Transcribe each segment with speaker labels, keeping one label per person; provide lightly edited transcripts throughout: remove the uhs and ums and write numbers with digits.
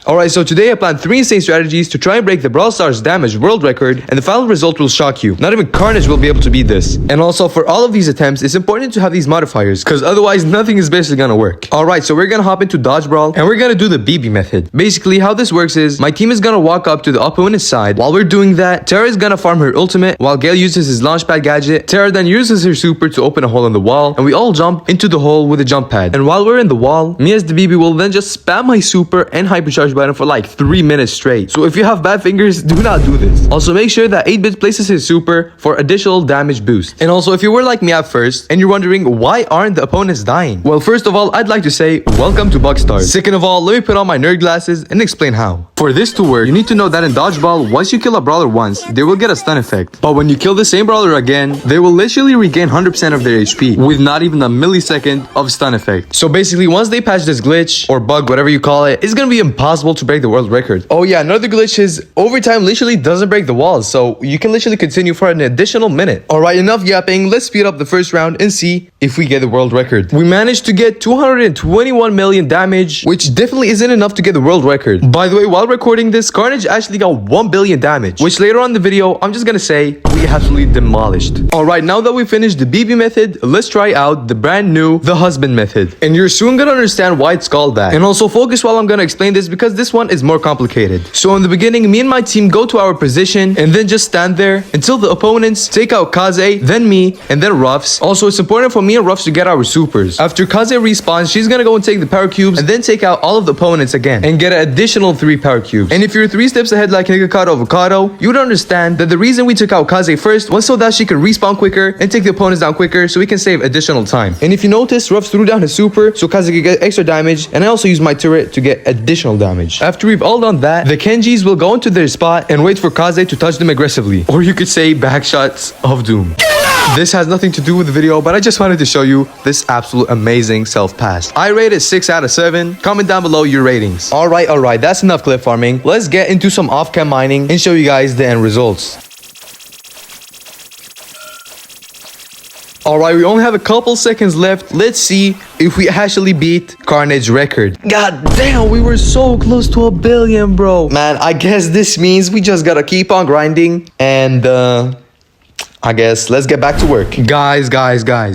Speaker 1: Alright, so today I planned 3 insane strategies to try and break the Brawl Stars damage world record, and the final result will shock you. Not even Carnage will be able to beat this. And also, for all of these attempts, it's important to have these modifiers, because otherwise nothing is basically gonna work. Alright, so we're gonna hop into Dodge Brawl, and we're gonna do the BB method. Basically, how this works is, my team is gonna walk up to the opponent's side. While we're doing that, Tara is gonna farm her ultimate, while Gale uses his launchpad gadget. Tara then uses her super to open a hole in the wall, and we all jump into the hole with a jump pad. And while we're in the wall, me as the BB will then just spam my super and hypercharge button for like 3 minutes straight. So if you have bad fingers, do not do this. Also, make sure that 8-bit places his super for additional damage boost. And also, if you were like me at first and you're wondering why aren't the opponents dying, well, first of all, I'd like to say welcome to Brawl Stars. Second of all, let me put on my nerd glasses and explain how. For this to work, you need to know that in dodgeball, once you kill a brawler once, they will get a stun effect. But when you kill the same brawler again, they will literally regain 100% of their HP with not even a millisecond of stun effect. So basically, once they patch this glitch or bug, whatever you call it, it's gonna be impossible to break the world record. Oh yeah, another glitch is overtime literally doesn't break the walls, so you can literally continue for an additional minute. Alright, enough yapping, let's speed up the first round and see if we get the world record. We managed to get 221 million damage, which definitely isn't enough to get the world record. By the way, while recording this, Carnage actually got 1 billion damage, which later on in the video, I'm just gonna say we absolutely demolished. Alright, now that we finished the BB method, let's try out the brand new The Husband method. And you're soon gonna understand why it's called that. And also focus while I'm gonna explain this because this one is more complicated. So in the beginning, me and my team go to our position and then just stand there until the opponents take out Kaze, then me, and then Ruffs. Also, it's important for me and Ruffs to get our supers. After Kaze respawns, she's gonna go and take the power cubes and then take out all of the opponents again and get an additional 3 power cubes. And if you're 3 steps ahead like Nikocado Avocado, you would understand that the reason we took out Kaze first was so that she could respawn quicker and take the opponents down quicker so we can save additional time. And if you notice, Ruffs threw down his super so Kaze could get extra damage, and I also used my turret to get additional damage. After we've all done that, the Kenjis will go into their spot and wait for Kaze to touch them aggressively. Or you could say backshots of doom. This has nothing to do with the video, but I just wanted to show you this absolute amazing self-pass. I rate it 6 out of 7. Comment down below your ratings. Alright, that's enough clip farming. Let's get into some off-cam mining and show you guys the end results. Alright, we only have a couple seconds left. Let's see if we actually beat Carnage record. God damn, we were so close to 1 billion, bro. Man, I guess this means we just gotta keep on grinding and I guess let's get back to work. Guys,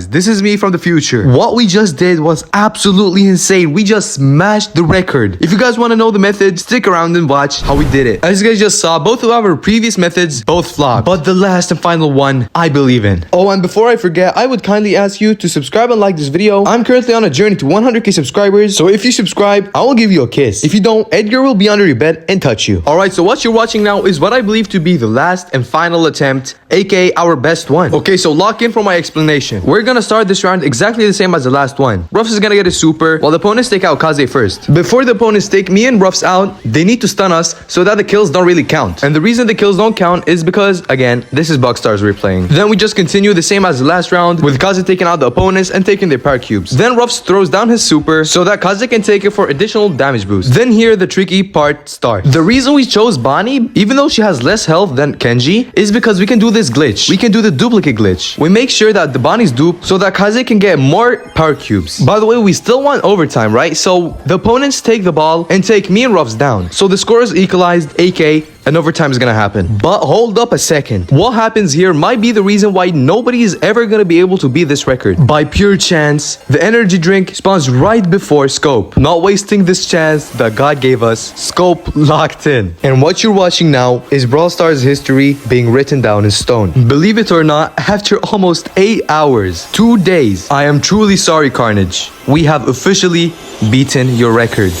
Speaker 1: this is me from the future. What we just did was absolutely insane. We just smashed the record. If you guys want to know the method, stick around and watch how we did it. As you guys just saw, both of our previous methods both flopped, but the last and final one I believe in. Oh, and before I forget, I would kindly ask you to subscribe and like this video. I'm currently on a journey to 100k subscribers, so if you subscribe, I will give you a kiss. If you don't, Edgar will be under your bed and touch you. Alright, so what you're watching now is what I believe to be the last and final attempt, aka our best one. Okay, so lock in for my explanation. We're gonna start this round exactly the same as the last one. Ruffs is gonna get a super while the opponents take out Kaze first. Before the opponents take me and Ruffs out, they need to stun us so that the kills don't really count. And the reason the kills don't count is because, again, this is Brawl Stars we're playing. Then we just continue the same as the last round with Kaze taking out the opponents and taking their power cubes. Then Ruffs throws down his super so that Kaze can take it for additional damage boost. Then here the tricky part starts. The reason we chose Bonnie, even though she has less health than Kenji, is because we can do this glitch. We can do the duplicate glitch. We make sure that the Bonnie's dupe so that Kaze can get more power cubes. By the way, we still want overtime, right? So the opponents take the ball and take me and Ruffs down. So the score is equalized, aka and overtime is gonna happen. But hold up a second. What happens here might be the reason why nobody is ever gonna be able to beat this record. By pure chance, the energy drink spawns right before Scope. Not wasting this chance that God gave us. Scope locked in. And what you're watching now is Brawl Stars history being written down in stone. Believe it or not, after almost 8 hours, 2 days, I am truly sorry, Carnage. We have officially beaten your record.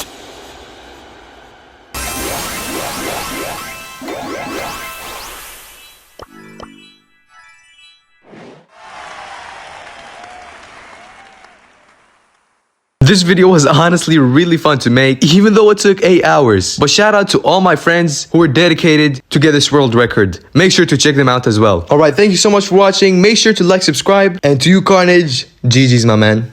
Speaker 1: This video was honestly really fun to make, even though it took 8 hours. But shout out to all my friends who were dedicated to get this world record. Make sure to check them out as well. Alright, thank you so much for watching. Make sure to like, subscribe, and to you, Carnage, GG's, my man.